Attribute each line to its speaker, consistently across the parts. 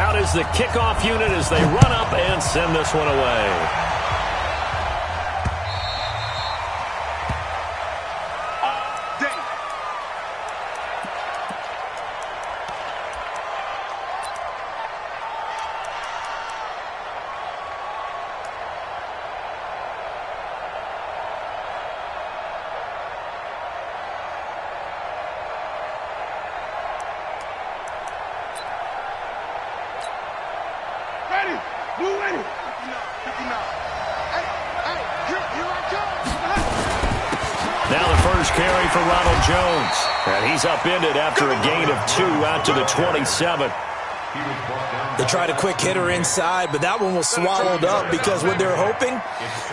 Speaker 1: Out is the kickoff unit as they run up and send this one away. Now the first carry for Ronald Jones. And he's upended after a gain of 2 out to the 27.
Speaker 2: They tried a quick hitter inside, but that one was swallowed up because what they're hoping,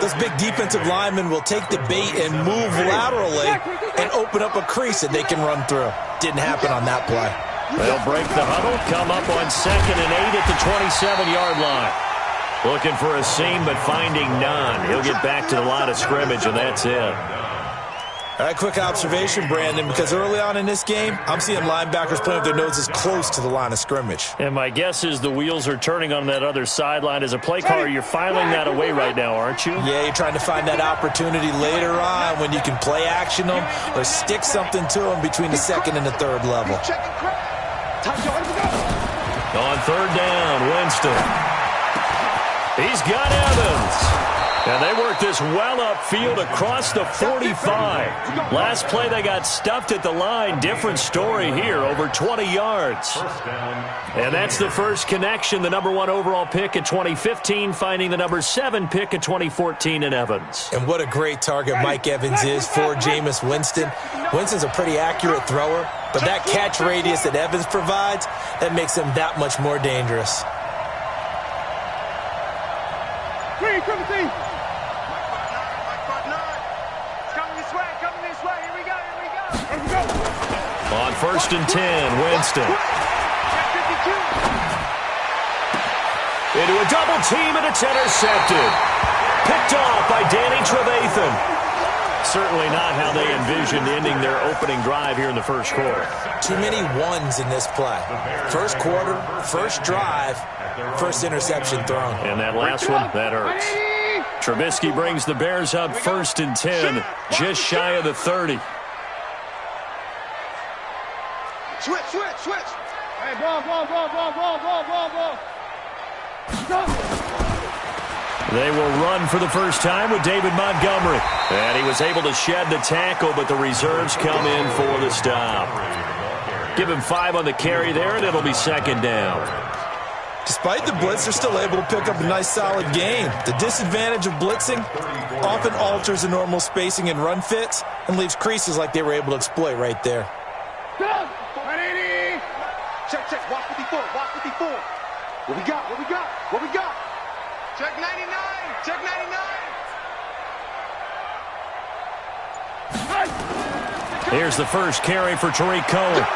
Speaker 2: this big defensive lineman will take the bait and move laterally and open up a crease that they can run through. Didn't happen on that play.
Speaker 1: They'll break the huddle, come up on 2nd and 8 at the 27-yard line. Looking for a seam, but finding none. He'll get back to the line of scrimmage, and that's it.
Speaker 2: All right, quick observation, Brandon, because early on in this game, I'm seeing linebackers playing with their noses close to the line of scrimmage.
Speaker 1: And my guess is the wheels are turning on that other sideline. As a play caller, you're filing that away right now, aren't you?
Speaker 2: Yeah, you're trying to find that opportunity later on when you can play action them or stick something to them between the 2nd and the 3rd level.
Speaker 1: On 3rd down, Winston. He's got Evans. And they work this well upfield across the 45. Last play, they got stuffed at the line. Different story here, over 20 yards. And that's the first connection, the number 1 overall pick in 2015, finding the number 7 pick in 2014 in Evans.
Speaker 2: And what a great target Mike Evans is for Jameis Winston. Winston's a pretty accurate thrower, but that catch radius that Evans provides, that makes him that much more dangerous.
Speaker 1: On 1st and 10, Winston. Into a double team, and it's intercepted. Picked off by Danny Trevathan. Certainly not how they envisioned ending their opening drive here in the first quarter.
Speaker 2: Too many ones in this play. First quarter, first drive, first interception thrown.
Speaker 1: And that last one, that hurts. Trubisky brings the Bears up 1st and 10, just shy of the 30.
Speaker 3: Switch. Hey, ball.
Speaker 1: They will run for the first time with David Montgomery. And he was able to shed the tackle, but the reserves come in for the stop. Give him 5 on the carry there, and it'll be 2nd down.
Speaker 2: Despite the blitz, they're still able to pick up a nice, solid gain. The disadvantage of blitzing often alters the normal spacing and run fits and leaves creases like they were able to exploit right there.
Speaker 3: Check. Watch 54. What we got? Check 99.
Speaker 1: Here's the first carry for Tariq Cohen.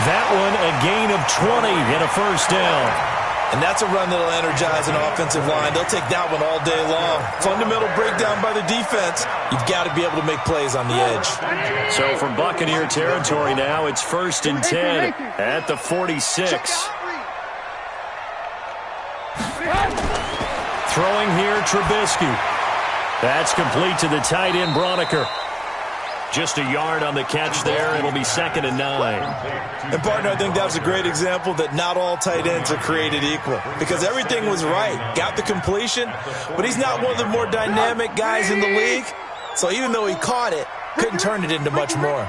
Speaker 1: That one a gain of 20 and a first down.
Speaker 2: And that's a run that'll energize an offensive line. They'll take that one all day long. Fundamental breakdown by the defense. You've got to be able to make plays on the edge.
Speaker 1: So from Buccaneer territory now, it's 1st and 10 at the 46. Throwing here, Trubisky. That's complete to the tight end, Broniker. Just a yard on the catch there. It'll be 2nd and 9.
Speaker 2: And, partner, I think that was a great example that not all tight ends are created equal because everything was right. Got the completion, but he's not one of the more dynamic guys in the league. So even though he caught it, couldn't turn it into much more.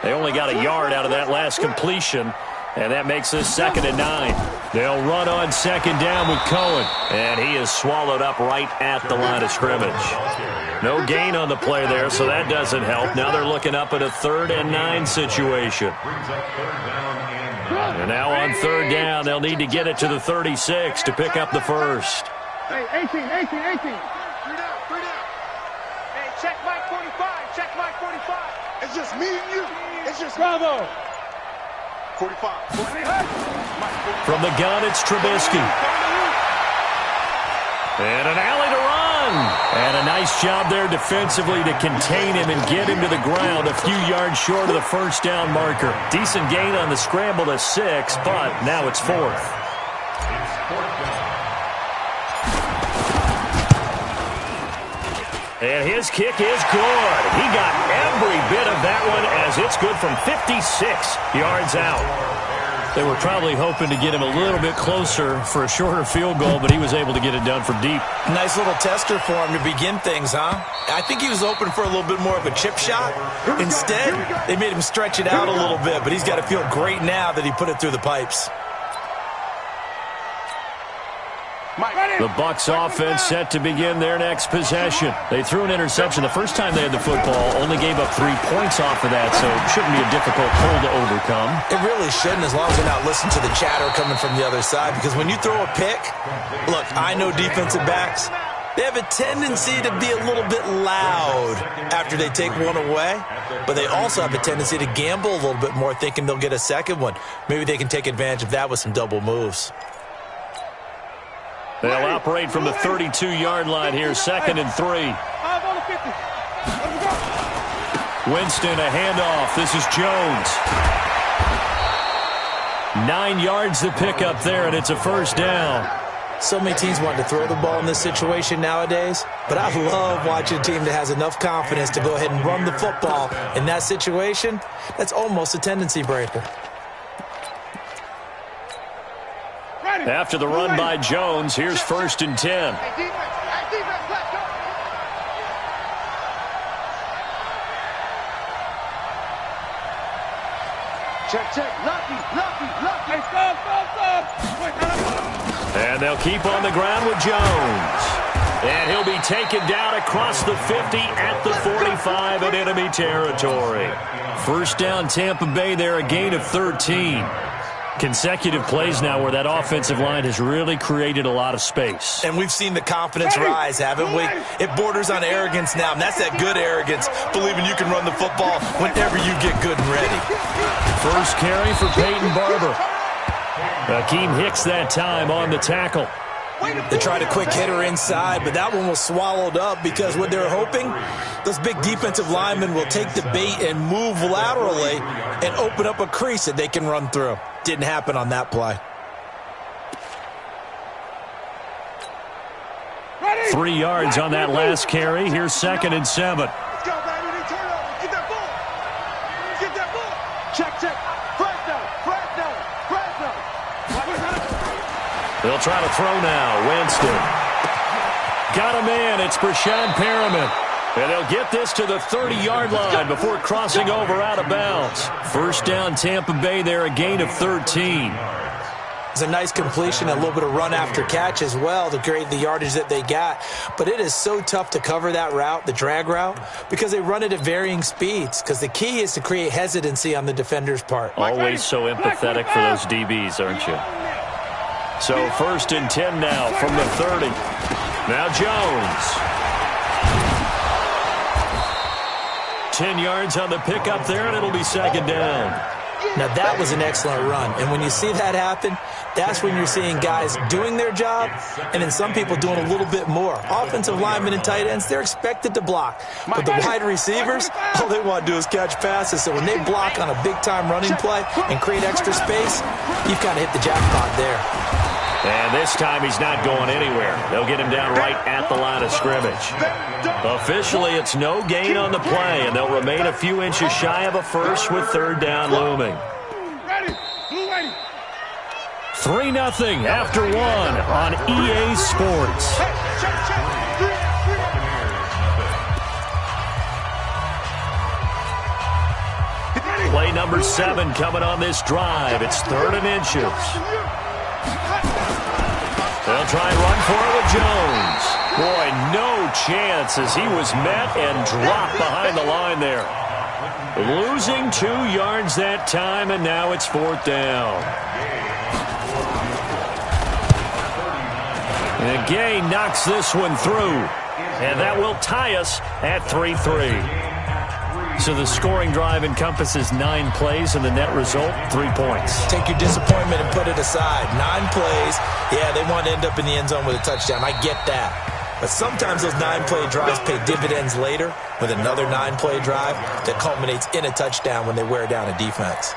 Speaker 1: They only got a yard out of that last completion, and that makes this 2nd and 9. They'll run on 2nd down with Cohen, and he is swallowed up right at the line of scrimmage. No gain on the play there, so that doesn't help. Now they're looking up at a 3rd and 9 situation. And now on 3rd down, they'll need to get it to the 36 to pick up the first.
Speaker 3: Hey, 18. 3 down. Hey, check Mike 45. It's just me and you. It's just Bravo. 45.
Speaker 1: From the gun, it's Trubisky. And an alley to run. And a nice job there defensively to contain him and get him to the ground a few yards short of the first down marker. Decent gain on the scramble to 6, but now it's 4th. And his kick is good. He got every bit of that one as it's good from 56 yards out. They were probably hoping to get him a little bit closer for a shorter field goal, but he was able to get it done from deep.
Speaker 2: Nice little tester for him to begin things, huh? I think he was hoping for a little bit more of a chip shot. Instead, they made him stretch it out a little bit, but he's got to feel great now that he put it through the pipes.
Speaker 1: The Bucs offense set to begin their next possession. They threw an interception the first time they had the football, only gave up 3 points off of that, so it shouldn't be a difficult hole to overcome.
Speaker 2: It really shouldn't, as long as they're not listening to the chatter coming from the other side, because when you throw a pick, look, I know defensive backs, they have a tendency to be a little bit loud after they take one away, but they also have a tendency to gamble a little bit more, thinking they'll get a second one. Maybe they can take advantage of that with some double moves.
Speaker 1: They'll operate from the 32-yard line here, 2nd and 3. Winston, a handoff. This is Jones. 9 yards to pick up there, and it's a first down.
Speaker 2: So many teams want to throw the ball in this situation nowadays, but I love watching a team that has enough confidence to go ahead and run the football. In that situation, that's almost a tendency breaker.
Speaker 1: After the run by Jones, here's 1st and 10.
Speaker 3: Check. Lucky. Stop.
Speaker 1: And they'll keep on the ground with Jones. And he'll be taken down across the 50 at the 45 in enemy territory. First down, Tampa Bay there, a gain of 13. Consecutive plays now where that offensive line has really created a lot of space.
Speaker 2: And we've seen the confidence rise, haven't we? It borders on arrogance now, and that's that good arrogance, believing you can run the football whenever you get good and ready.
Speaker 1: First carry for Peyton Barber. Akeem Hicks that time on the tackle.
Speaker 2: They tried a quick hitter inside, but that one was swallowed up because what they're hoping, those big defensive linemen will take the bait and move laterally and open up a crease that they can run through. Didn't happen on that play.
Speaker 1: 3 yards on that last carry. Here's 2nd and 7.
Speaker 3: Let's go, baby. Turn it over. Get that ball. Check. Fresno.
Speaker 1: They'll try to throw now. Winston. Got a man. It's Brashad Perriman. And they'll get this to the 30-yard line before crossing over out of bounds. First down, Tampa Bay there, a gain of 13.
Speaker 2: It's a nice completion, a little bit of run after catch as well to create the yardage that they got. But it is so tough to cover that route, the drag route, because they run it at varying speeds. Because the key is to create hesitancy on the defender's part.
Speaker 1: Always so empathetic for those DBs, aren't you? So 1st and 10 now from the 30. Now Jones. 10 yards on the pickup there, and it'll be 2nd down.
Speaker 2: Now, that was an excellent run. And when you see that happen, that's when you're seeing guys doing their job and then some people doing a little bit more. Offensive linemen and tight ends, they're expected to block. But the wide receivers, all they want to do is catch passes. So when they block on a big-time running play and create extra space, you've kind of hit the jackpot there.
Speaker 1: And this time he's not going anywhere. They'll get him down right at the line of scrimmage. Officially, it's no gain on the play, and they'll remain a few inches shy of a first with 3rd down looming. 3-0 after 1 on EA Sports. Play number 7 coming on this drive. It's 3rd and inches. They'll try and run for it with Jones. Boy, no chance as he was met and dropped behind the line there. Losing 2 yards that time, and now it's 4th down. And Gay knocks this one through, and that will tie us at 3-3. So the scoring drive encompasses 9 plays, and the net result, 3 points.
Speaker 2: Take your disappointment and put it aside. 9 plays. Yeah, they want to end up in the end zone with a touchdown. I get that. But sometimes those 9-play drives pay dividends later with another 9-play drive that culminates in a touchdown when they wear down a defense.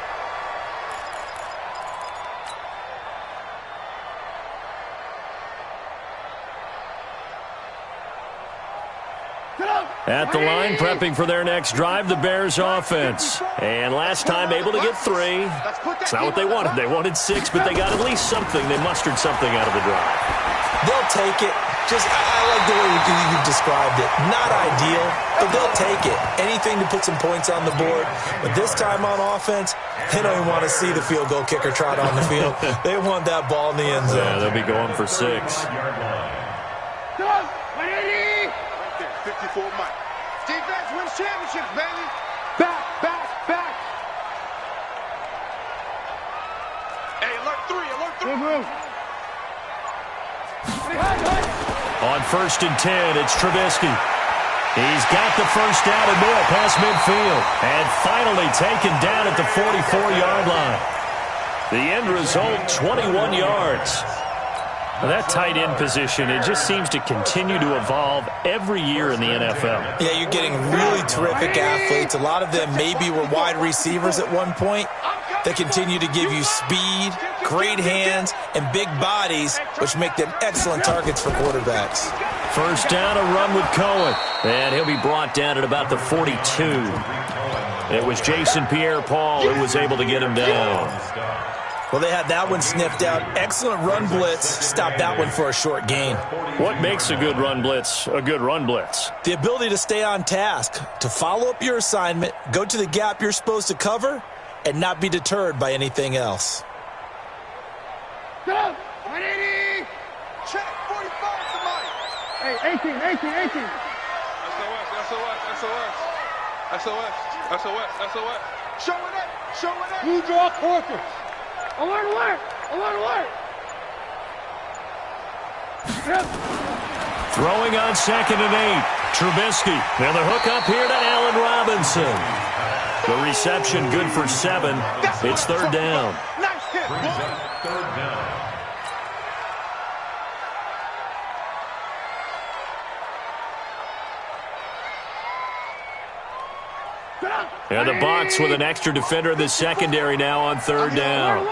Speaker 1: At the line, prepping for their next drive, the Bears offense. And last time able to get 3. It's not what they wanted. They wanted 6, but they got at least something. They mustered something out of the drive.
Speaker 2: They'll take it. I like the way you described it. Not ideal, but they'll take it. Anything to put some points on the board. But this time on offense, they don't even want to see the field goal kicker trot on the field. They want that ball in the end zone.
Speaker 1: Yeah, they'll be going for 6.
Speaker 3: 54 Mike. Defense wins championships, baby. Back, back, back. Hey, alert 3, alert 3.
Speaker 1: On 1st and 10, it's Trubisky. He's got the first down and more past midfield. And finally taken down at the 44-yard line. The end result, 21 yards. Well, that tight end position, it just seems to continue to evolve every year in the NFL.
Speaker 2: Yeah, you're getting really terrific athletes. A lot of them maybe were wide receivers at one point. They continue to give you speed, great hands, and big bodies, which make them excellent targets for quarterbacks.
Speaker 1: First down, a run with Cohen. And he'll be brought down at about the 42. It was Jason Pierre-Paul who was able to get him down.
Speaker 2: Well, they had that one sniffed out. Excellent run blitz. Stopped that one for a short gain.
Speaker 1: What makes a good run blitz a good run blitz?
Speaker 2: The ability to stay on task, to follow up your assignment, go to the gap you're supposed to cover, and not be deterred by anything else.
Speaker 3: Go! 180! Check 45, somebody! Hey, 18. SOS. Show it up! Who draw quarters? Alert!
Speaker 1: Throwing on 2nd and 8. Trubisky. And the hook up here to Allen Robinson. The reception good for 7. It's 3rd down.
Speaker 3: Nice hit, boy!
Speaker 1: 3rd down. And the box with an extra defender in the secondary now on 3rd down.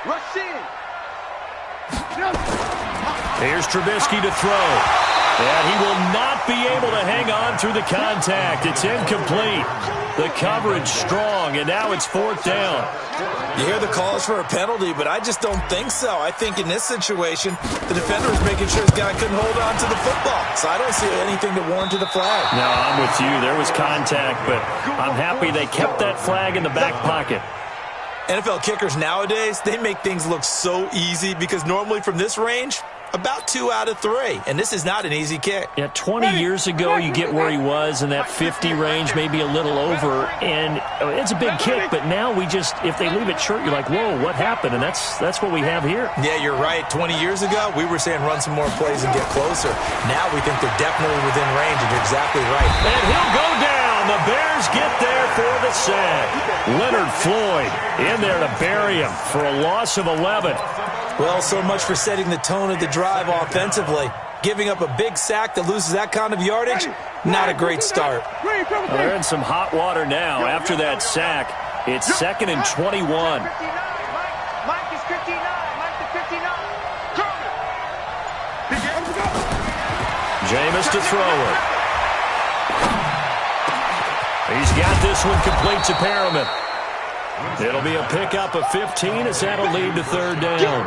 Speaker 3: Rush in.
Speaker 1: Here's Trubisky to throw. And he will not be able to hang on through the contact. It's incomplete. The coverage strong, and now it's 4th down.
Speaker 2: You hear the calls for a penalty, but I just don't think so. I think in this situation, the defender was making sure his guy couldn't hold on to the football. So I don't see anything to warrant the flag.
Speaker 1: No, I'm with you. There was contact, but I'm happy they kept that flag in the back pocket.
Speaker 2: NFL kickers nowadays, they make things look so easy because normally from this range, about 2 out of 3. And this is not an easy kick.
Speaker 1: Yeah, 20 years ago, you get where he was in that 50 range, maybe a little over. And it's a big kick, but now if they leave it short, you're like, whoa, what happened? And that's what we have here.
Speaker 2: Yeah, you're right. 20 years ago, we were saying run some more plays and get closer. Now we think they're definitely within range, and you're exactly right.
Speaker 1: And he'll go down. The Bears get there for the sack. Leonard Floyd in there to bury him for a loss of 11.
Speaker 2: Well, so much for setting the tone of the drive offensively. Giving up a big sack that loses that kind of yardage, not a great start.
Speaker 1: Well, they're in some hot water now after that sack. It's 2nd and 21.
Speaker 3: Mike is 59.
Speaker 1: Jameis to throw it. He's got this one complete to Perriman. It'll be a pickup of 15 as that'll lead to 3rd down.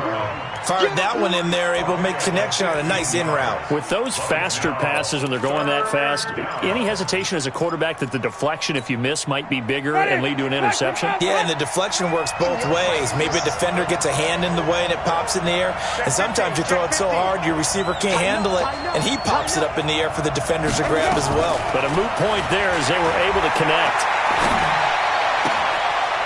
Speaker 2: Fired that one in there, able to make connection on a nice in route.
Speaker 1: With those faster passes when they're going that fast, any hesitation as a quarterback that the deflection, if you miss, might be bigger and lead to an interception?
Speaker 2: Yeah, and the deflection works both ways. Maybe a defender gets a hand in the way and it pops in the air. And sometimes you throw it so hard your receiver can't handle it, and he pops it up in the air for the defenders to grab as well.
Speaker 1: But a moot point there as they were able to connect.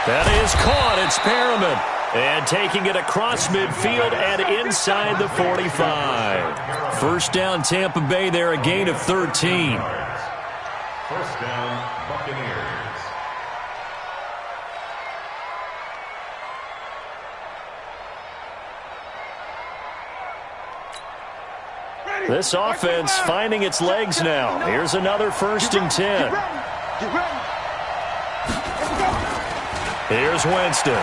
Speaker 1: That is caught. It's Perriman. And taking it across midfield and inside the 45. First down, Tampa Bay there, a gain of 13.
Speaker 4: First down, Buccaneers.
Speaker 1: This offense finding its legs now. Here's another 1st and 10. Here's Winston.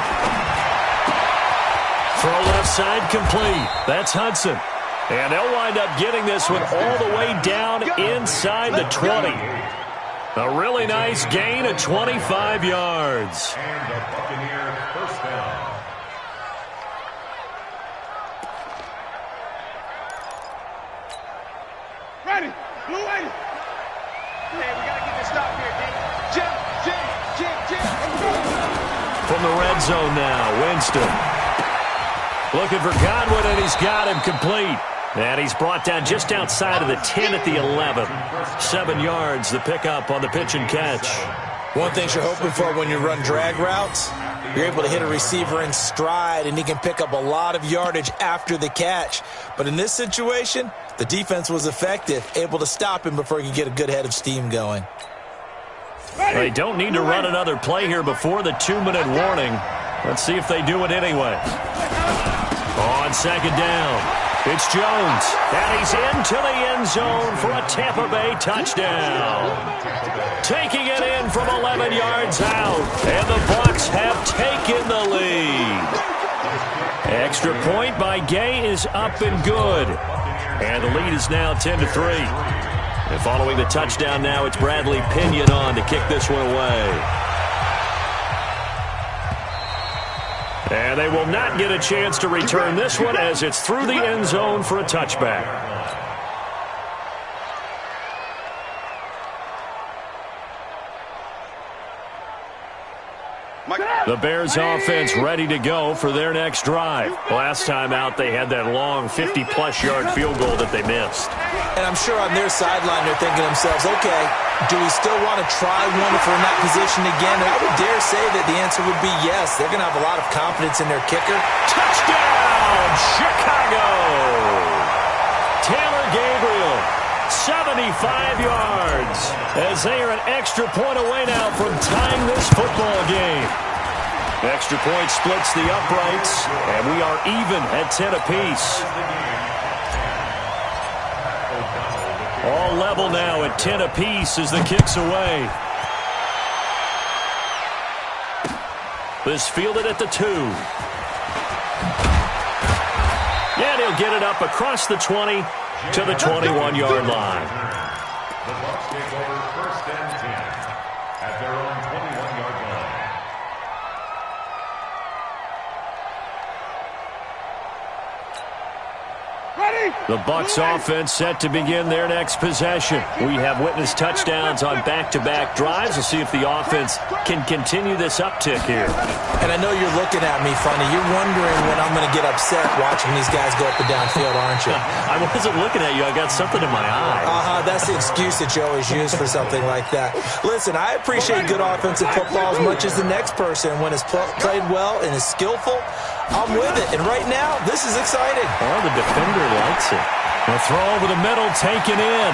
Speaker 1: Throw left side complete. That's Hudson. And they'll wind up getting this one all the way down inside the 20. A really nice gain of 25 yards.
Speaker 4: And the Buccaneers first down.
Speaker 3: Ready. Blue ready. Hey, we got to get this stop here, D. Jim.
Speaker 1: From the red zone now, Winston. Looking for Godwin, and he's got him complete. And he's brought down just outside of the 10 at the 11. 7 yards, the pickup on the pitch and catch.
Speaker 2: One thing you're hoping for when you run drag routes, you're able to hit a receiver in stride, and he can pick up a lot of yardage after the catch. But in this situation, the defense was effective, able to stop him before he could get a good head of steam going.
Speaker 1: They don't need to run another play here before the 2-minute warning. Let's see if they do it anyway. On 2nd down. It's Jones, and he's into the end zone for a Tampa Bay touchdown. Taking it in from 11 yards out, and the Bucs have taken the lead. Extra point by Gay is up and good, and the lead is now 10-3. And following the touchdown now, it's Bradley Pinion on to kick this one away. And they will not get a chance to return this one as it's through the end zone for a touchback. The Bears offense ready to go for their next drive. Last time out, they had that long 50-plus yard field goal that they missed.
Speaker 2: And I'm sure on their sideline they're thinking to themselves, okay, do we still want to try one if we're in that position again? And I would dare say that the answer would be yes. They're going to have a lot of confidence in their kicker.
Speaker 1: Touchdown, Chicago! Taylor Gabriel, 75 yards, as they are an extra point away now from tying this football game. Extra point splits the uprights, and we are even at 10 apiece. All level now at 10 apiece as the kick's away. This fielded at the 2. And he'll get it up across the 20 to the 21-yard line.
Speaker 4: The Bucs take over 1st and 10 at their own 21-yard line.
Speaker 1: The Bucs offense set to begin their next possession. We have witnessed touchdowns on back-to-back drives. We'll see if the offense can continue this uptick here.
Speaker 2: And I know you're looking at me funny. You're wondering when I'm going to get upset watching these guys go up and downfield, aren't you?
Speaker 1: I wasn't looking at you. I got something in my eye.
Speaker 2: That's the excuse that you always use for something like that. Listen, I appreciate good offensive football as much as the next person. When it's played well and is skillful, I'm with it. And right now, this is exciting.
Speaker 1: Well, the defender likes it. The throw over the middle, taken in.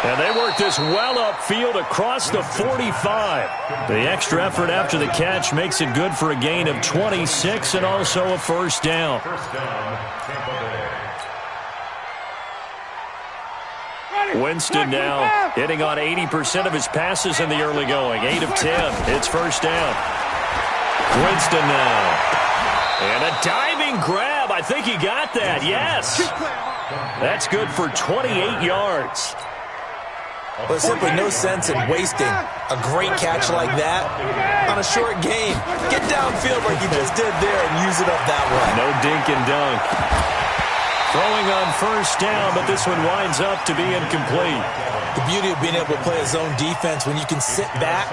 Speaker 1: And they work this well upfield across the 45. The extra effort after the catch makes it good for a gain of 26 and also a 1st down.
Speaker 4: First down, Tampa Bay.
Speaker 1: Winston now hitting on 80% of his passes in the early going. 8 of 10. It's 1st down. Winston now. And a diving grab. I think he got that. Yes. That's good for 28 yards.
Speaker 2: Well, there's simply no sense in wasting a great catch like that on a short game. Get downfield like you just did there and use it up that way.
Speaker 1: No dink and dunk. Throwing on 1st down, but this one winds up to be incomplete.
Speaker 2: The beauty of being able to play a zone defense when you can sit back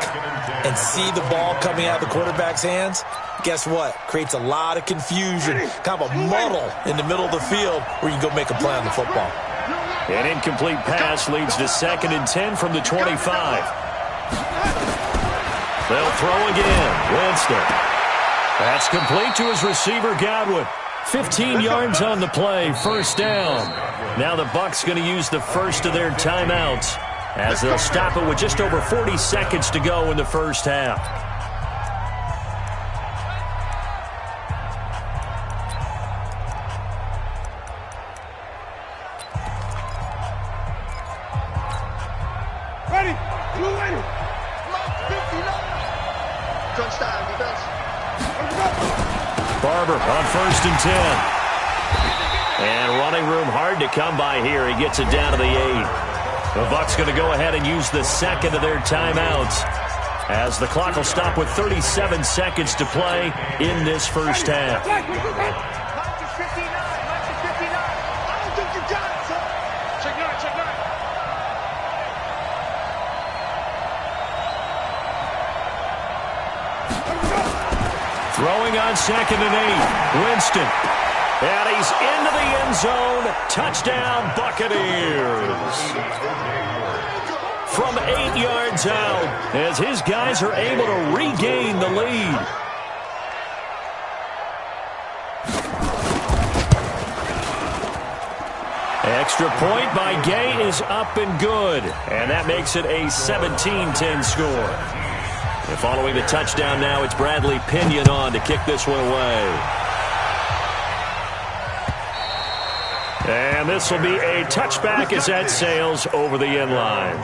Speaker 2: and see the ball coming out of the quarterback's hands, guess what? Creates a lot of confusion, kind of a muddle in the middle of the field where you go make a play on the football.
Speaker 1: An incomplete pass leads to 2nd and 10 from the 25. They'll throw again. Winston. That's complete to his receiver, Godwin. 15 yards on the play, 1st down. Now the Bucs going to use the first of their timeouts as they'll stop it with just over 40 seconds to go in the 1st half. Barber on 1st and 10. And running room hard to come by here. He gets it down to the 8. The Bucs going to go ahead and use the second of their timeouts, as the clock will stop with 37 seconds to play in this first half. Throwing on 2nd and 8. Winston. And he's into the end zone. Touchdown, Buccaneers. From 8 yards out, as his guys are able to regain the lead. Extra point by Gay is up and good. And that makes it a 17-10 score. And following the touchdown now, it's Bradley Pinion on to kick this one away. And this will be a touchback as that sails over the end line.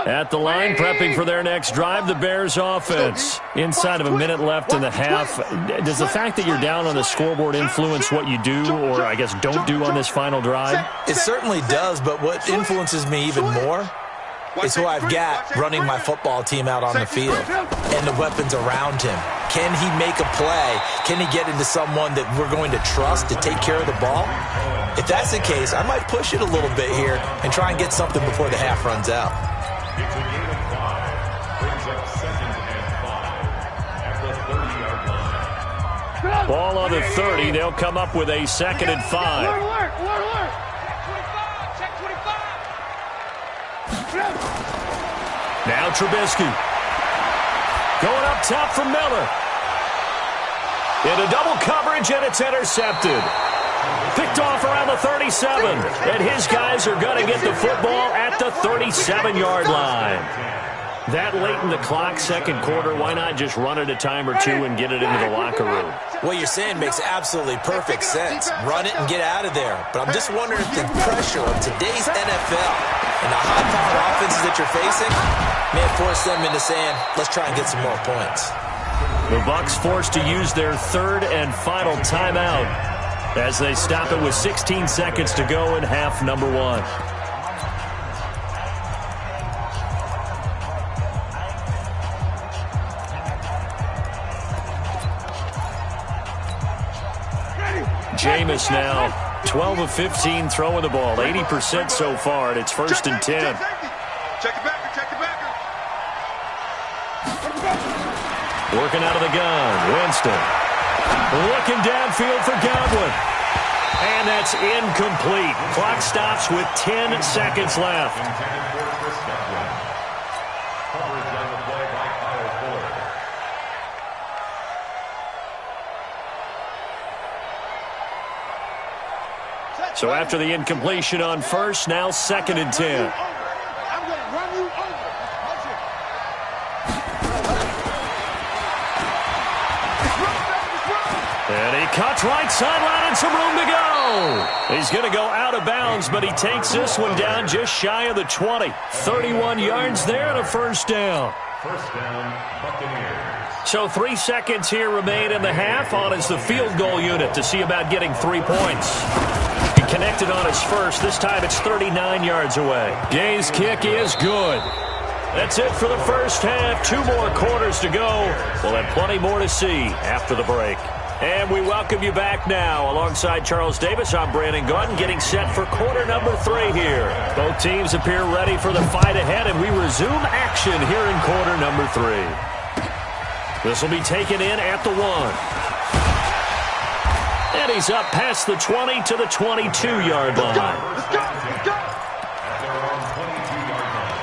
Speaker 1: At the line, prepping for their next drive, the Bears offense. Inside of a minute left in the half. Does the fact that you're down on the scoreboard influence what you do, or I guess don't do on this final drive?
Speaker 2: It certainly does, but what influences me even more is who I've got running my football team out on the field and the weapons around him. Can he make a play? Can he get into someone that we're going to trust to take care of the ball? If that's the case, I might push it a little bit here and try and get something before the half runs out.
Speaker 4: It's a game of 5. Brings up 2nd and 5 at the 30-yard line.
Speaker 1: Ball on the 30. They'll come up with a 2nd and 5.
Speaker 3: Alert. Check 25.
Speaker 1: Now Trubisky. Going up top for Miller. Into double coverage, and it's intercepted. Picked off around the 37, and his guys are going to get the football at the 37-yard line. That late in the clock, second quarter, why not just run it a time or two and get it into the locker room?
Speaker 2: What you're saying makes absolutely perfect sense. Run it and get out of there. But I'm just wondering if the pressure of today's NFL and the high-powered offenses that you're facing may have forced them into saying, let's try and get some more points.
Speaker 1: The Bucs forced to use their 3rd and final timeout as they stop it with 16 seconds to go in half number 1. Jameis now 12 of 15 throwing the ball, 80% so far, and it's 1st and 10.
Speaker 3: Check it back.
Speaker 1: Working out of the gun, Winston. Looking downfield for Godwin. And that's incomplete. Clock stops with 10 seconds left.
Speaker 4: Intended for Chris Godwin. Coverage on the play by Kyle Fuller.
Speaker 1: So after the incompletion on first, now 2nd and 10.
Speaker 3: I'm going to run you over.
Speaker 1: And he cuts right sideline and some room to go. He's going to go out of bounds, but he takes this one down just shy of the 20. 31 yards there and a first down.
Speaker 4: First down, Buccaneers.
Speaker 1: So 3 seconds here remain in the half. On is the field goal unit to see about getting 3 points. He connected on his first. This time it's 39 yards away. Gay's kick is good. That's it for the first half. 2 more quarters to go. We'll have plenty more to see after the break. And we welcome you back now. Alongside Charles Davis, I'm Brandon Gordon, getting set for quarter number 3 here. Both teams appear ready for the fight ahead, and we resume action here in quarter number 3. This will be taken in at the 1. And he's up past the 20 to the 22-yard line.
Speaker 3: Let's go.
Speaker 4: At their own 22-yard line.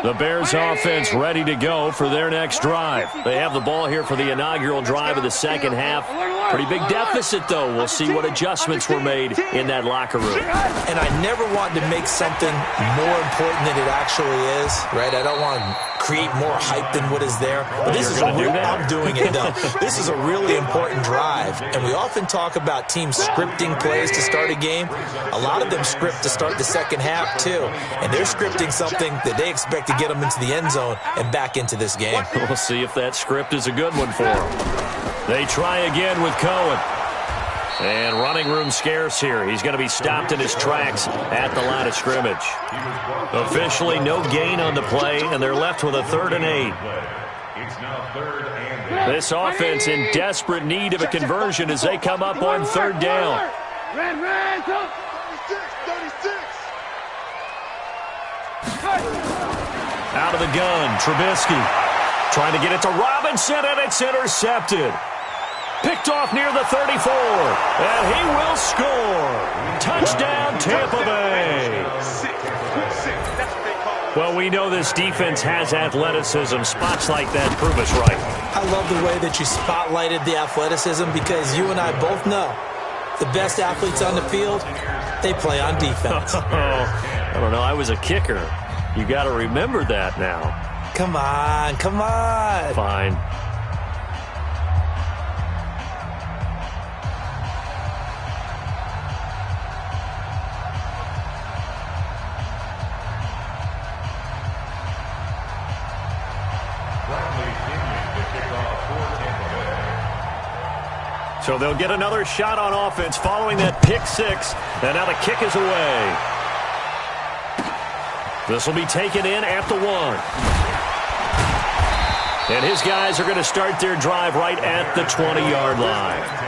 Speaker 1: The Bears offense ready to go for their next drive. They have the ball here for the inaugural drive of the second half. Pretty big deficit, though. We'll see what adjustments were made in that locker room.
Speaker 2: And I never want to make something more important than it actually is, right? I don't want to create more hype than what is there. But this is I'm doing it, though. This is a really important drive, and we often talk about teams scripting plays to start a game. A lot of them script to start the second half, too, and they're scripting something that they expect to get them into the end zone and back into this game.
Speaker 1: We'll see if that script is a good one for them. They try again with Cohen. And running room scarce here. He's going to be stopped in his tracks at the line of scrimmage. Officially no gain on the play, and they're left with a 3rd and 8. This offense in desperate need of a conversion as they come up on 3rd down. Out of the gun, Trubisky. Trying to get it to Robinson, and it's intercepted. Picked off near the 34, and he will score. Touchdown, Tampa Bay. Well, we know this defense has athleticism. Spots like that prove us right.
Speaker 2: I love the way that you spotlighted the athleticism because you and I both know the best athletes on the field, they play on defense.
Speaker 1: I don't know. I was a kicker. You got to remember that now.
Speaker 2: Come on, come on.
Speaker 1: Fine. So they'll get another shot on offense following that pick 6. And now the kick is away. This will be taken in at the 1. And his guys are going to start their drive right at the 20-yard line.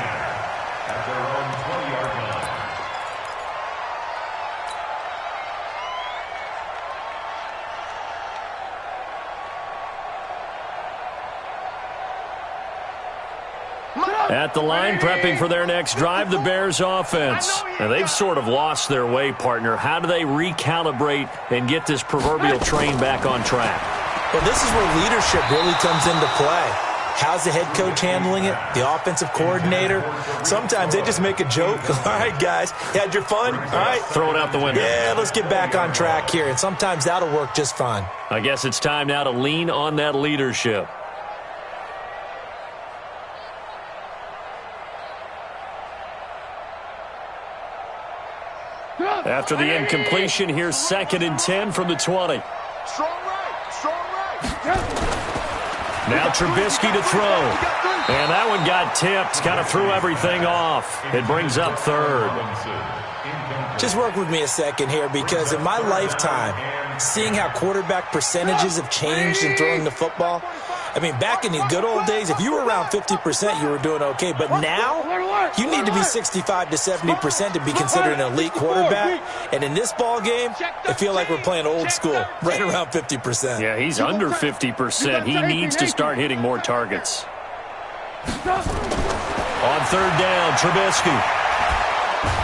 Speaker 1: At the line, prepping for their next drive, the Bears offense. And they've sort of lost their way, partner. How do they recalibrate and get this proverbial train back on track?
Speaker 2: Well, this is where leadership really comes into play. How's the head coach handling it? The offensive coordinator? Sometimes they just make a joke. All right, guys, you had your fun? All right.
Speaker 1: Throw it out the window.
Speaker 2: Yeah, let's get back on track here. And sometimes that'll work just fine.
Speaker 1: I guess it's time now to lean on that leadership. After the incompletion, here's 2nd and 10 from the 20.
Speaker 3: Strong right, strong right.
Speaker 1: Now Trubisky to throw. And that one got tipped, kind of threw everything off. It brings up 3rd.
Speaker 2: Just work with me a second here because in my lifetime, seeing how quarterback percentages have changed in throwing the football, I mean, back in the good old days, if you were around 50%, you were doing okay. But now, you need to be 65 to 70% to be considered an elite quarterback. And in this ball game, I feel like we're playing old school, right around 50%.
Speaker 1: Yeah, he's under 50%. He needs to start hitting more targets. On 3rd down, Trubisky.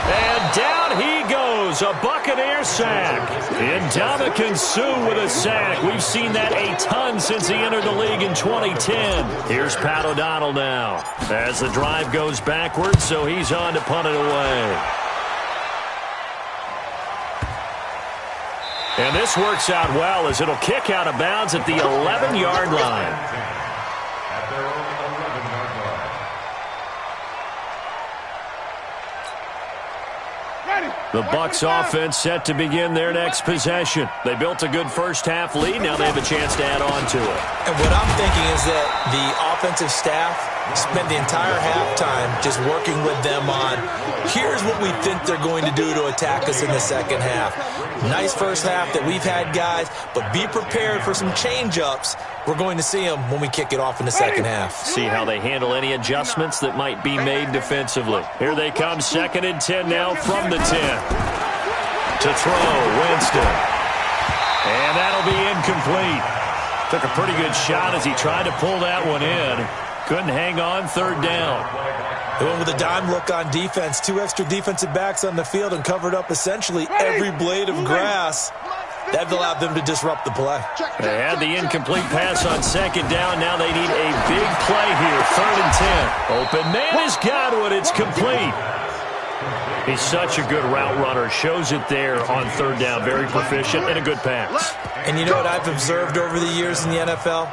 Speaker 1: And down he goes, a Buccaneer sack. Ndamukong Suh with a sack. We've seen that a ton since he entered the league in 2010. Here's Pat O'Donnell now as the drive goes backwards, so he's on to punt it away. And this works out well as it'll kick out of bounds at the 11-yard line. The Bucs offense set to begin their next possession. They built a good first-half lead. Now they have a chance to add on to it.
Speaker 2: And what I'm thinking is that the offensive staff spent the entire halftime just working with them on, here's what we think they're going to do to attack us in the second half. Nice first half that we've had, guys, but be prepared for some change-ups. We're going to see them when we kick it off in the second half.
Speaker 1: See how they handle any adjustments that might be made defensively. Here they come, 2nd and 10 now from the 10. To throw, Winston. And that'll be incomplete. Took a pretty good shot as he tried to pull that one in. Couldn't hang on, 3rd down.
Speaker 2: They went with a dime look on defense. 2 extra defensive backs on the field and covered up essentially every blade of grass. That allowed them to disrupt the play.
Speaker 1: They had the incomplete pass on 2nd down. Now they need a big play here. 3rd and 10. Open man has got one. It's complete. He's such a good route runner. Shows it there on third down. Very proficient and a good pass.
Speaker 2: And you know what I've observed over the years in the NFL?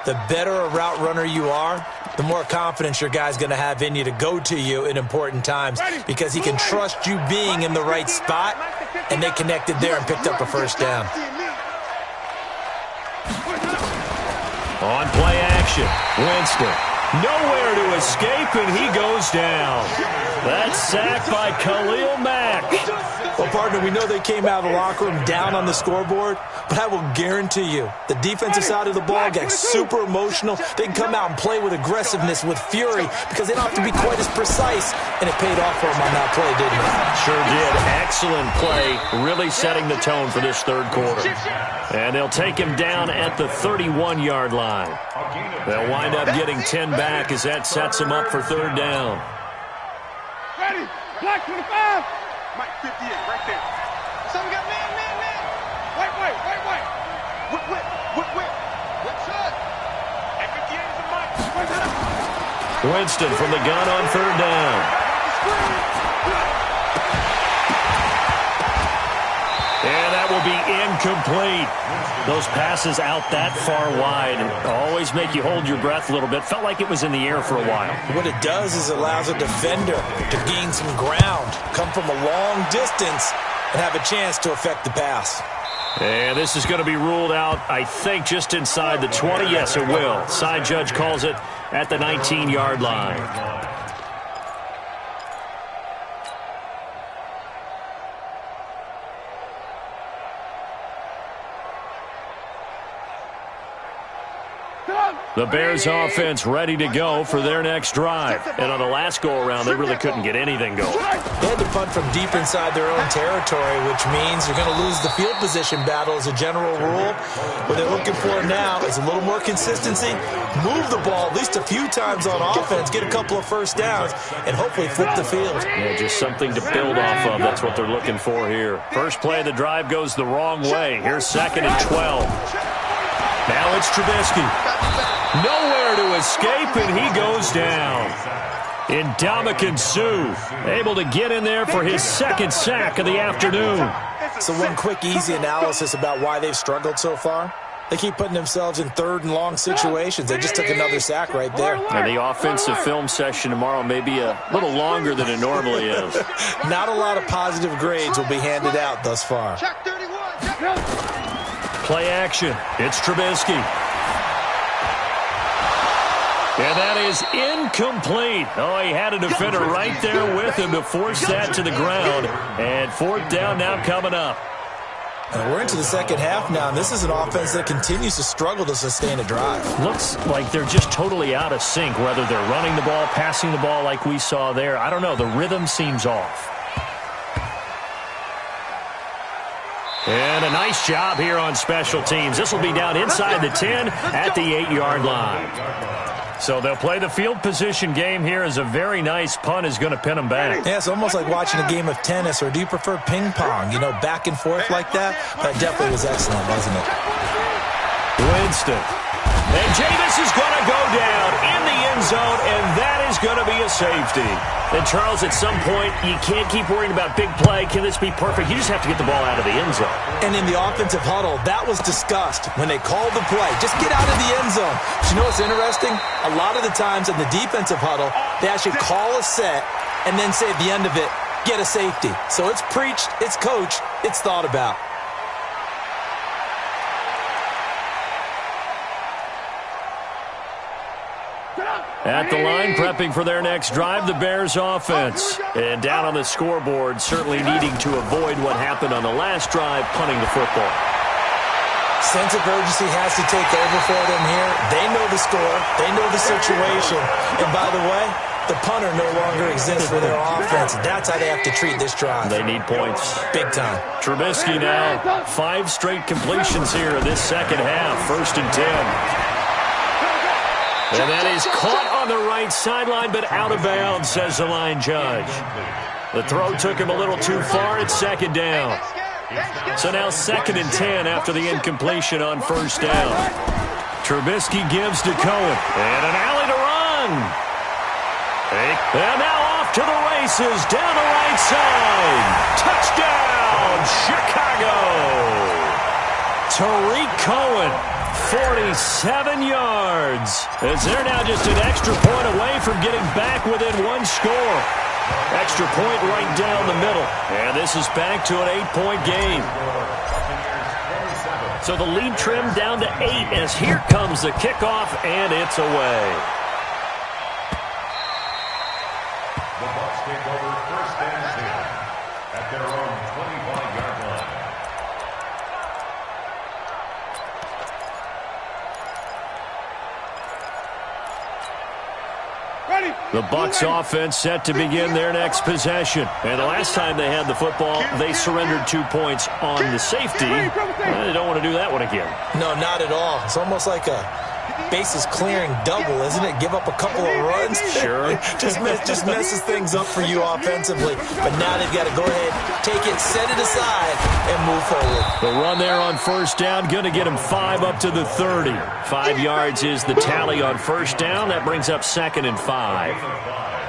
Speaker 2: The better a route runner you are, the more confidence your guy's going to have in you to go to you in important times because he can trust you being in the right spot, and they connected there and picked up a first down.
Speaker 1: On play action, Winston. Nowhere to escape, and he goes down. That's sacked by Khalil Mack.
Speaker 2: Well, partner, we know they came out of the locker room down on the scoreboard, but I will guarantee you the defensive side of the ball gets super emotional. They can come out and play with aggressiveness, with fury, because they don't have to be quite as precise, and it paid off for them on that play, didn't it?
Speaker 1: Sure did. Excellent play, really setting the tone for this third quarter. And they'll take him down at the 31-yard line. They'll wind up getting 10 back as that sets them up for third down.
Speaker 3: Ready, black 25. Mike 58, right there. So we got man. White. Whip shot. And 58 is a Mike.
Speaker 1: Winston from the gun on third down. And that will be incomplete. Those passes out that far wide always make you hold your breath a little bit. Felt like it was in the air for a while.
Speaker 2: What it does is it allows a defender to gain some ground, come from a long distance, and have a chance to affect the pass.
Speaker 1: And this is going to be ruled out, I think, just inside the 20. Yes, it will. Side judge calls it at the 19-yard line. The Bears offense ready to go for their next drive. And on the last go-around, they really couldn't get anything going.
Speaker 2: They had to punt from deep inside their own territory, which means you're going to lose the field position battle as a general rule. What they're looking for now is a little more consistency, move the ball at least a few times on offense, get a couple of first downs, and hopefully flip the field.
Speaker 1: Yeah, just something to build off of. That's what they're looking for here. First play of the drive goes the wrong way. Here's 2nd and 12. Now it's Trubisky. Nowhere to escape, and he goes down. Ndamukong Suh able to get in there for his 2nd sack of the afternoon.
Speaker 2: So one quick, easy analysis about why they've struggled so far. They keep putting themselves in 3rd and long situations. They just took another sack right there.
Speaker 1: And the offensive film session tomorrow may be a little longer than it normally is.
Speaker 2: Not a lot of positive grades will be handed out thus far.
Speaker 1: Play action. It's Trubisky. And that is incomplete. Oh, he had a defender right there with him to force that to the ground. And 4th down now coming up.
Speaker 2: And we're into the second half now, and this is an offense that continues to struggle to sustain a drive.
Speaker 1: Looks like they're just totally out of sync, whether they're running the ball, passing the ball like we saw there. I don't know. The rhythm seems off. And a nice job here on special teams. This will be down inside the 10 at the 8-yard line. So they'll play the field position game here as a very nice punt is going to pin them back.
Speaker 2: Yeah, it's almost like watching a game of tennis, or do you prefer ping pong? You know, back and forth like that? That definitely was excellent, wasn't it?
Speaker 1: Winston. And Jameis is going to go down in the end zone, and that is going to be a safety. And, Charles, at some point, you can't keep worrying about big play. Can this be perfect? You just have to get the ball out of the end zone.
Speaker 2: And in the offensive huddle, that was discussed when they called the play. Just get out of the end zone. But you know what's interesting? A lot of the times in the defensive huddle, they actually call a set and then say at the end of it, get a safety. So it's preached, it's coached, it's thought about.
Speaker 1: At the line, prepping for their next drive, the Bears offense. And down on the scoreboard, certainly needing to avoid what happened on the last drive, punting the football.
Speaker 2: Sense of urgency has to take over for them here. They know the score. They know the situation. And by the way, the punter no longer exists for their offense. That's how they have to treat this drive.
Speaker 1: They need points.
Speaker 2: Big time.
Speaker 1: Trubisky now, 5 straight completions here in this second half. 1st and 10. And that is caught on the right sideline, but out of bounds, says the line judge. The throw took him a little too far. It's 2nd down. So now 2nd and 10 after the incompletion on 1st down. Trubisky gives to Cohen. And an alley to run. And now off off to the races down the right side. Touchdown, Chicago. Tariq Cohen, 47 yards. As they're now just an extra point away from getting back within one score. Extra point right down the middle. And this is back to an 8-point game. So the lead trimmed down to 8 as here comes the kickoff, and it's away.
Speaker 4: The Bucs take over first and 10 at their own 25-yard line.
Speaker 1: The Bucs offense set to begin their next possession. And the last time they had the football, they surrendered 2 points on the safety. Well, they don't want to do that one again.
Speaker 2: No, not at all. It's almost like a bases clearing double, isn't it? Give up a couple of runs.
Speaker 1: Sure.
Speaker 2: just messes things up for you offensively. But now they've got to go ahead, take it, set it aside, and move forward.
Speaker 1: The run there on first down, going to get him 5 up to the 30. 5 yards is the tally on first down. That brings up 2nd and 5.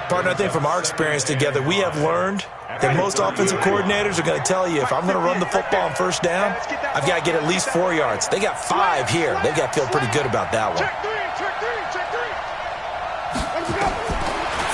Speaker 2: Partner, I think from our experience together, we have learned that most offensive coordinators are going to tell you, if I'm going to run the football on first down, I've got to get at least 4 yards. They got 5 here. They've got to feel pretty good about that one.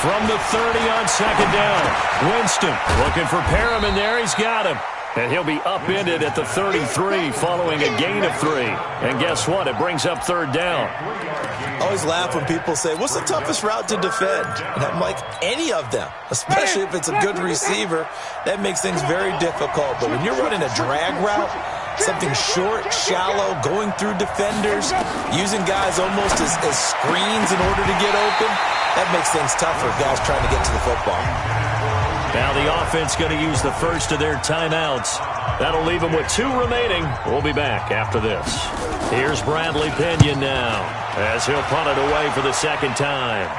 Speaker 1: From the 30 on second down, Winston looking for Perriman there. He's got him. And he'll be upended at the 33 following a gain of 3. And guess what? It brings up third down.
Speaker 2: I always laugh when people say, what's the toughest route to defend? And I'm like, any of them, especially if it's a good receiver. That makes things very difficult. But when you're running a drag route, something short, shallow, going through defenders, using guys almost as screens in order to get open, that makes things tougher, guys trying to get to the football.
Speaker 1: Now the offense going to use the first of their timeouts. That'll leave them with 2 remaining. We'll be back after this. Here's Bradley Pinion now as he'll punt it away for the second time.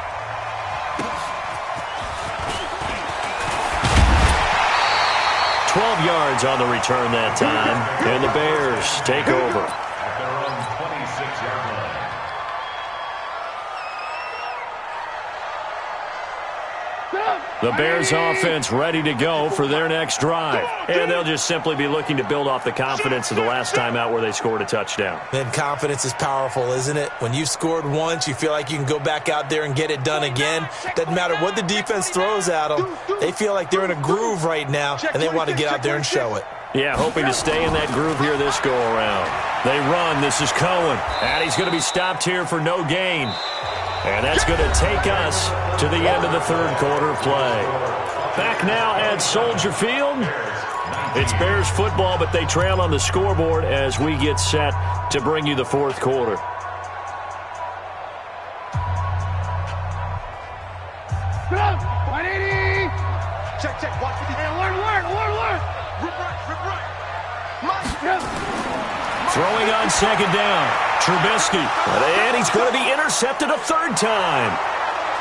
Speaker 1: "12 yards on the return that time, and the Bears take over.
Speaker 4: At their own 26-yard line.
Speaker 1: The Bears offense ready to go for their next drive. And they'll just simply be looking to build off the confidence of the last time out where they scored a touchdown.
Speaker 2: Then confidence is powerful, isn't it? When you've scored once, you feel like you can go back out there and get it done again. Doesn't matter what the defense throws at them. They feel like they're in a groove right now, and they want to get out there and show it.
Speaker 1: Yeah, hoping to stay in that groove here this go-around. They run. This is Cohen. And he's going to be stopped here for no gain. And that's going to take us to the end of the third quarter play. Back now at Soldier Field. It's Bears football, but they trail on the scoreboard as we get set to bring you the fourth quarter.
Speaker 3: Check. Watch for the... Hey, alert. Rip right.
Speaker 1: Throwing on second down, Trubisky. And he's going to be intercepted a third time.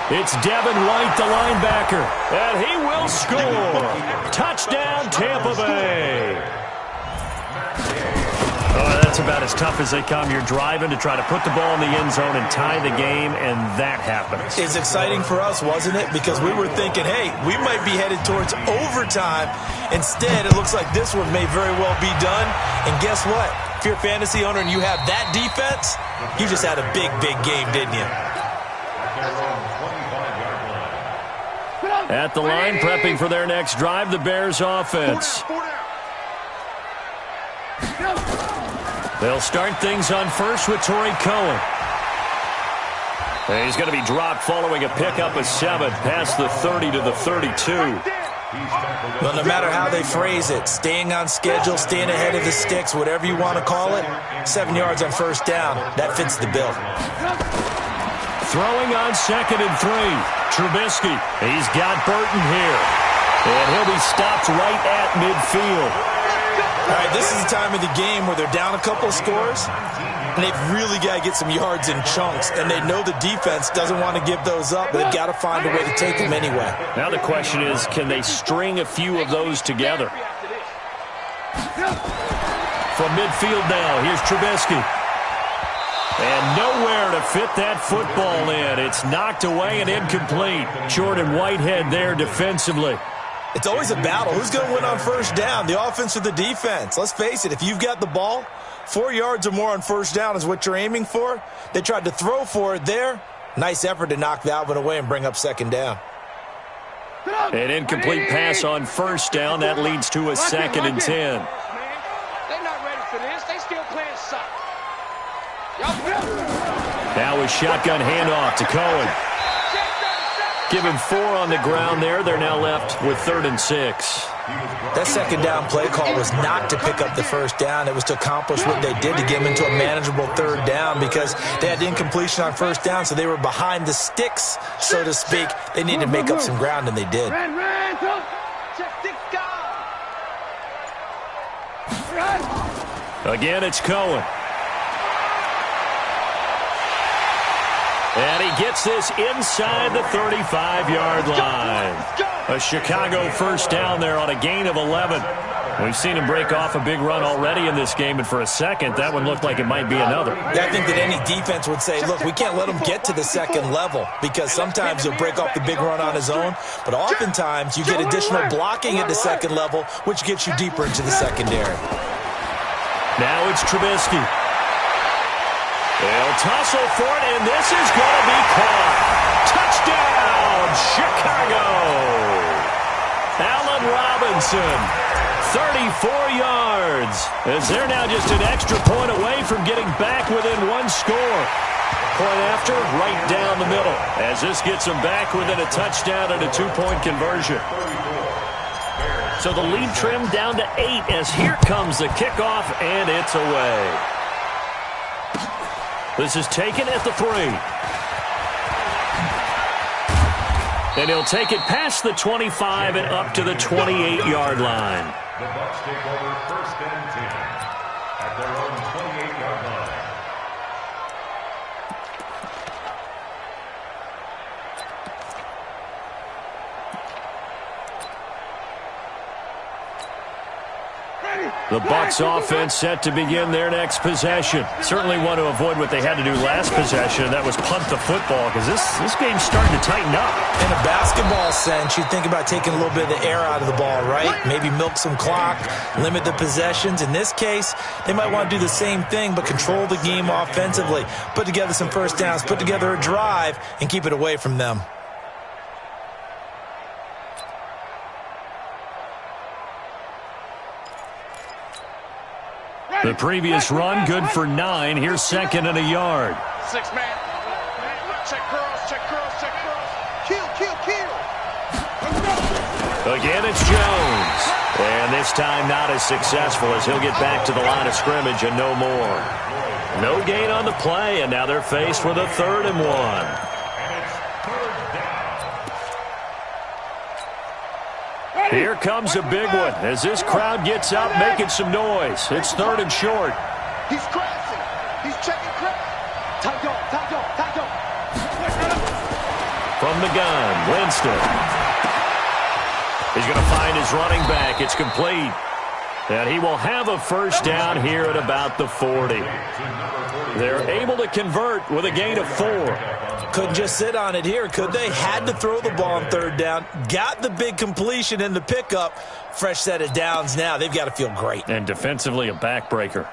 Speaker 1: It's Devin White, the linebacker, and he will score. Touchdown, Tampa Bay. Oh, that's about as tough as they come. You're driving to try to put the ball in the end zone and tie the game, and that happens.
Speaker 2: It's exciting for us, wasn't it? Because we were thinking, hey, we might be headed towards overtime. Instead, it looks like this one may very well be done. And guess what? If you're a fantasy owner and you have that defense, you just had a big game, didn't you?
Speaker 1: At the line, prepping for their next drive, the Bears offense. They'll start things on first with Tariq Cohen. And he's going to be dropped following a pickup of 7 past the 30 to the 32.
Speaker 2: Well, no matter how they phrase it, staying on schedule, staying ahead of the sticks, whatever you want to call it, 7 yards on first down, that fits the bill.
Speaker 1: Throwing on second and 3, Trubisky. He's got Burton here. And he'll be stopped right at midfield.
Speaker 2: All right, this is the time of the game where they're down a couple of scores, and they've really got to get some yards in chunks, and they know the defense doesn't want to give those up, but they've got to find a way to take them anyway.
Speaker 1: Now the question is, can they string a few of those together? From midfield now, here's Trubisky. And nowhere to to fit that football in. It's knocked away and incomplete. Jordan Whitehead there defensively.
Speaker 2: It's always a battle. Who's going to win on first down, the offense or the defense? Let's face it, if you've got the ball, 4 yards or more on first down is what you're aiming for. They tried to throw for it there. Nice effort to knock that one away and bring up second down.
Speaker 1: An incomplete pass on first down. That leads to a 2nd and 10.
Speaker 3: They're not ready for this. They still playing suck.
Speaker 1: Now a shotgun handoff to Cohen. Give him 4 on the ground there. They're now left with 3rd and 6.
Speaker 2: That second down play call was not to pick up the first down. It was to accomplish what they did to get them into a manageable 3rd down because they had incompletion on first down, so they were behind the sticks, so to speak. They needed to make up some ground, and they did.
Speaker 1: Again, it's Cohen. And he gets this inside the 35-yard line. A Chicago first down there on a gain of 11. We've seen him break off a big run already in this game, and for a second, that one looked like it might be another.
Speaker 2: Yeah, I think that any defense would say, look, we can't let him get to the second level because sometimes he'll break off the big run on his own, but oftentimes you get additional blocking at the second level, which gets you deeper into the secondary.
Speaker 1: Now it's Trubisky. They'll tussle for it, and this is going to be caught. Touchdown, Chicago! Allen Robinson, 34 yards, as they're now just an extra point away from getting back within 1 score. Point after, right down the middle, as this gets them back within a touchdown and a 2-point conversion. So the lead trimmed down to 8 as here comes the kickoff, and it's away. This is taken at the 3. And he'll take it past the 25 and up to the 28-yard line.
Speaker 4: The Bucs take over 1st and 10 at their own 28-yard line.
Speaker 1: The Bucs offense set to begin their next possession. Certainly want to avoid what they had to do last possession, and that was punt the football, because this game's starting to tighten up.
Speaker 2: In a basketball sense, you think about taking a little bit of the air out of the ball, right? Maybe milk some clock, limit the possessions. In this case, they might want to do the same thing, but control the game offensively. Put together some first downs, put together a drive, and keep it away from them.
Speaker 1: The previous run, good for 9. Here's 2nd and a yard.
Speaker 3: 6 man. Check girls, check girls, check girls. Kill, kill, kill.
Speaker 1: Again, it's Jones. And this time not as successful as he'll get back to the line of scrimmage and no more. No gain on the play, and now they're faced with a 3rd and 1. Here comes a big one as this crowd gets out making some noise. It's 3rd and short.
Speaker 3: He's crashing. He's checking crap. Tight go, tight go, tight go.
Speaker 1: From the gun, Winston. He's going to find his running back. It's complete. And he will have a first down here at about the 40. They're able to convert with a gain of 4.
Speaker 2: Couldn't just sit on it here, could they? Had to throw the ball on 3rd down. Got the big completion in the pickup. Fresh set of downs now. They've got to feel great.
Speaker 1: And defensively, a backbreaker.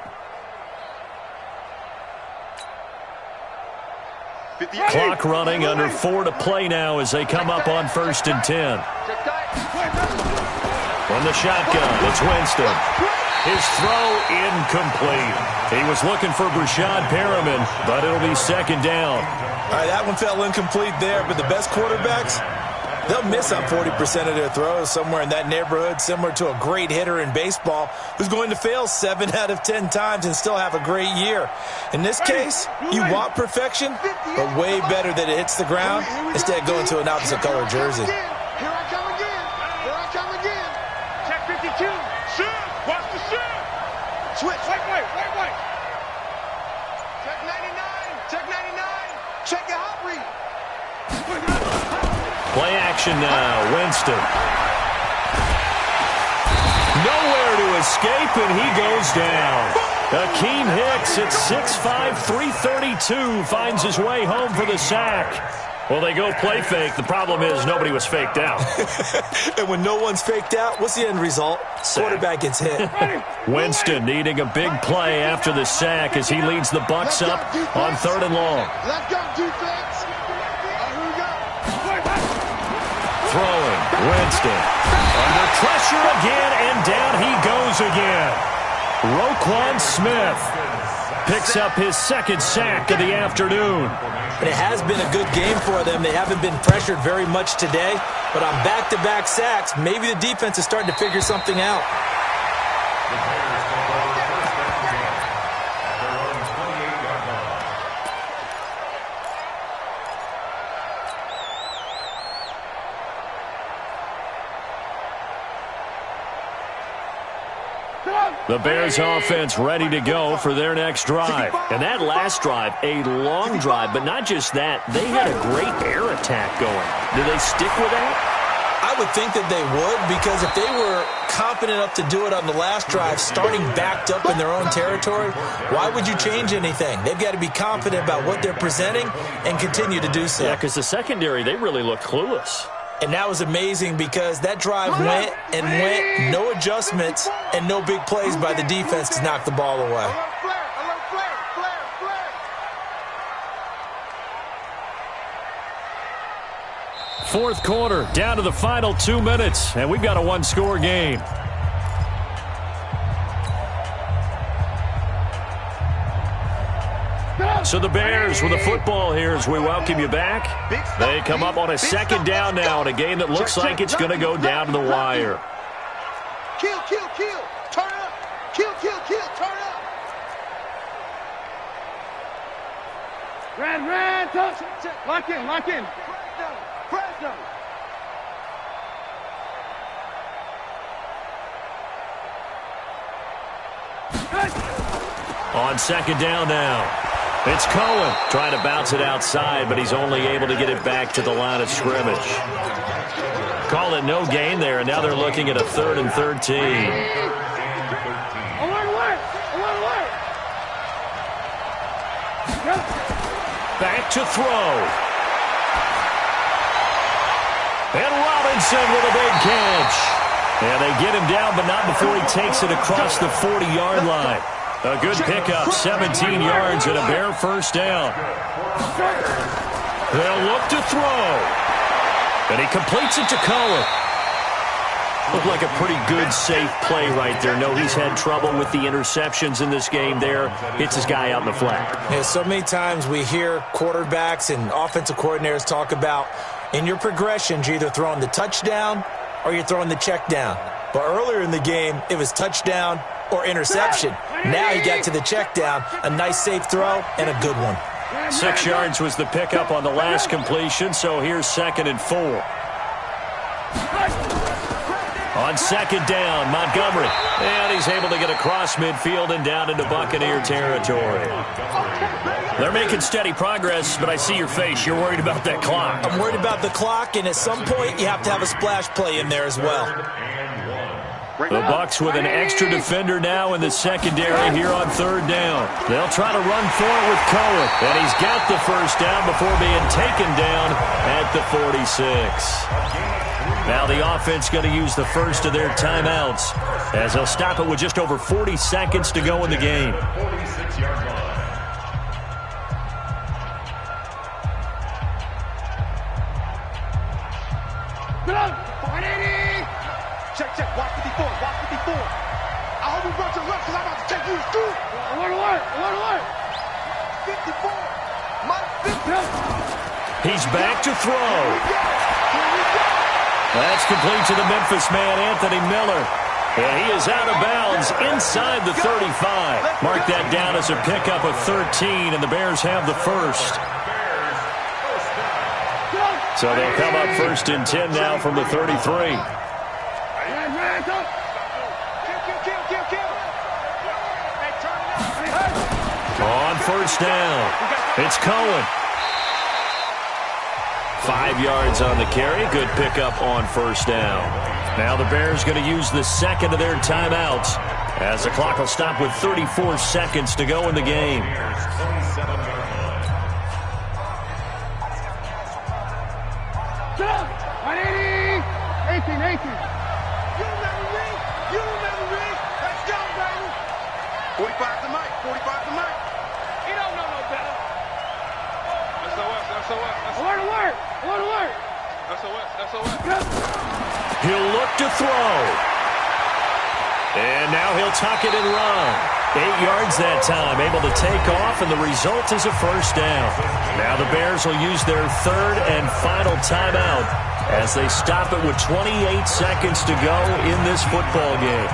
Speaker 1: Clock running, under 4 to play now as they come up on 1st and 10. From the shotgun, it's Winston. His throw incomplete. He was looking for Brashad Perriman, but it'll be 2nd down.
Speaker 2: All right, that one fell incomplete there, but the best quarterbacks, they'll miss on 40% of their throws, somewhere in that neighborhood, similar to a great hitter in baseball who's going to fail 7 out of 10 times and still have a great year. In this case, you want perfection, but way better that it hits the ground instead of going to an opposite color jersey.
Speaker 3: Here I come again. Here I come again. Check 52. Shoot. Watch the shoot. Switch. Wait. Check 99. Check 99. Check your hot read.
Speaker 1: Play action now. Winston. Nowhere to escape, and he goes down. Akeem Hicks at 6'5", 332 finds his way home for the sack. Well, they go play fake. The problem is nobody was faked out.
Speaker 2: And when no one's faked out, what's the end result? Quarterback gets hit.
Speaker 1: Winston needing a big play after the sack as he leads the Bucs up on 3rd and long.
Speaker 3: Let's go, defense. Here we go.
Speaker 1: Throwing, Winston. Under pressure again, and down he goes again. Roquan Smith picks up his 2nd sack of the afternoon.
Speaker 2: But it has been a good game for them. They haven't been pressured very much today. But on back-to-back sacks, maybe the defense is starting to figure something out.
Speaker 1: The Bears offense ready to go for their next drive. And that last drive, a long drive, but not just that. They had a great air attack going. Do they stick with that?
Speaker 2: I would think that they would, because if they were confident enough to do it on the last drive, starting backed up in their own territory, why would you change anything? They've got to be confident about what they're presenting and continue to do so.
Speaker 1: Yeah, because the secondary, they really looked clueless.
Speaker 2: And that was amazing because that drive went and went, no adjustments, and no big plays by the defense to knock the ball away.
Speaker 1: Fourth quarter, down to the final 2 minutes, and we've got a one-score game. So the Bears with the football here as we welcome you back. They come up on a 2nd down now in a game that looks like it's going to go down to the wire.
Speaker 3: Kill, kill, kill. Turn up. Kill, kill, kill. Turn up. Red, touch. Lock in, lock in. Press them.
Speaker 1: On 2nd down now. It's Cohen trying to bounce it outside, but he's only able to get it back to the line of scrimmage. Call it no gain there, and now they're looking at a 3rd and 13. Back to throw. And Robinson with a big catch. And they get him down, but not before he takes it across the 40-yard line. A good pickup, 17 yards and a Bear 1st down. They'll look to throw. And he completes it to Cohen. Looked like a pretty good, safe play right there. No, he's had trouble with the interceptions in this game there. Hits his guy out in the flat.
Speaker 2: Yeah, so many times we hear quarterbacks and offensive coordinators talk about in your progressions, you're either throwing the touchdown or you're throwing the check down. But earlier in the game, it was touchdown or interception. Now he got to the check down. A nice safe throw and a good one.
Speaker 1: 6 yards was the pickup on the last completion, so here's 2nd and 4. On 2nd down, Montgomery. And he's able to get across midfield and down into Buccaneer territory. They're making steady progress, but I see your face. You're worried about that clock.
Speaker 2: I'm worried about the clock, and at some point you have to have a splash play in there as well.
Speaker 1: The Bucs with an extra defender now in the secondary here on 3rd down. They'll try to run for it with Cohen. And he's got the 1st down before being taken down at the 46. Now the offense going to use the first of their timeouts as they'll stop it with just over 40 seconds to go in the game.
Speaker 4: 46-yard line.
Speaker 3: Check, watch 54, watch 54. I hope you brought your left because I'm about to take you to school. I want to work. 54. My 50.
Speaker 1: He's back to throw. That's complete to the Memphis man, Anthony Miller. And he is out of bounds inside the 35. Mark that down as a pickup of 13, and the Bears have the 1st. So they'll come up 1st and 10 now from the 33. On 1st down, it's Cohen. 5 yards on the carry. Good pickup on 1st down. Now the Bears going to use the 2nd of their timeouts as the clock will stop with 34 seconds to go in the game.
Speaker 4: Bears 27-yard line.
Speaker 3: 18. You remember me? Let's go, baby. 45 to Mike. He don't know no better. SOS. Alert. SOS.
Speaker 1: He'll look to throw. And now he'll tuck it and run. 8 yards that time, able to take off, and the result is a first down. Now the Bears will use their third and final timeout as they stop it with 28 seconds to go in this football game.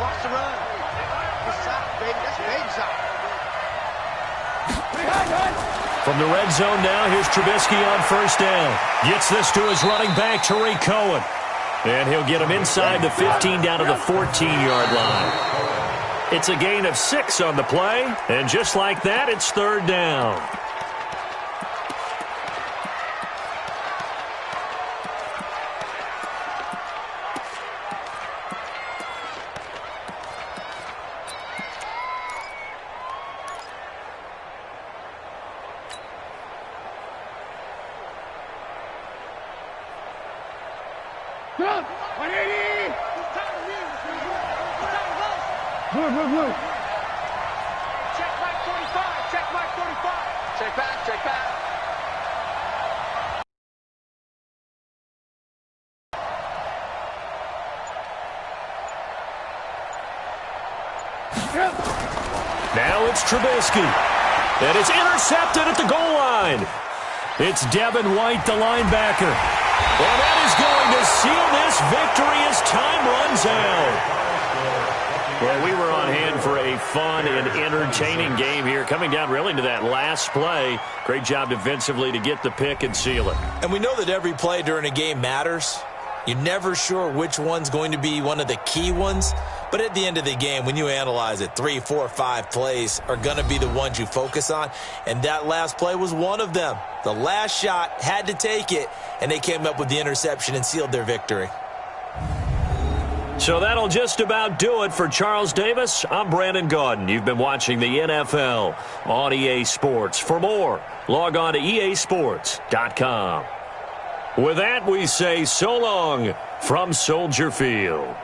Speaker 3: Watch the run. That's side, baby. That's baby side.
Speaker 1: From the red zone now, here's Trubisky on first down. Gets this to his running back, Tariq Cohen. And he'll get him inside the 15 down to the 14-yard line. It's a gain of 6 on the play. And just like that, it's third down.
Speaker 3: Blue. Check Mike 45. Check back.
Speaker 1: Now it's Trubisky. And it's intercepted at the goal line. It's Devin White, the linebacker. And that is going to seal this victory as time runs out. Well, we were on hand for a fun and entertaining game here, coming down really to that last play. Great job defensively to get the pick and seal it.
Speaker 2: And we know that every play during a game matters. You're never sure which one's going to be one of the key ones. But at the end of the game, when you analyze it, 3, 4, 5 plays are going to be the ones you focus on. And that last play was one of them. The last shot had to take it, and they came up with the interception and sealed their victory.
Speaker 1: So that'll just about do it for Charles Davis. I'm Brandon Gaudin. You've been watching the NFL on EA Sports. For more, log on to easports.com. With that, we say so long from Soldier Field.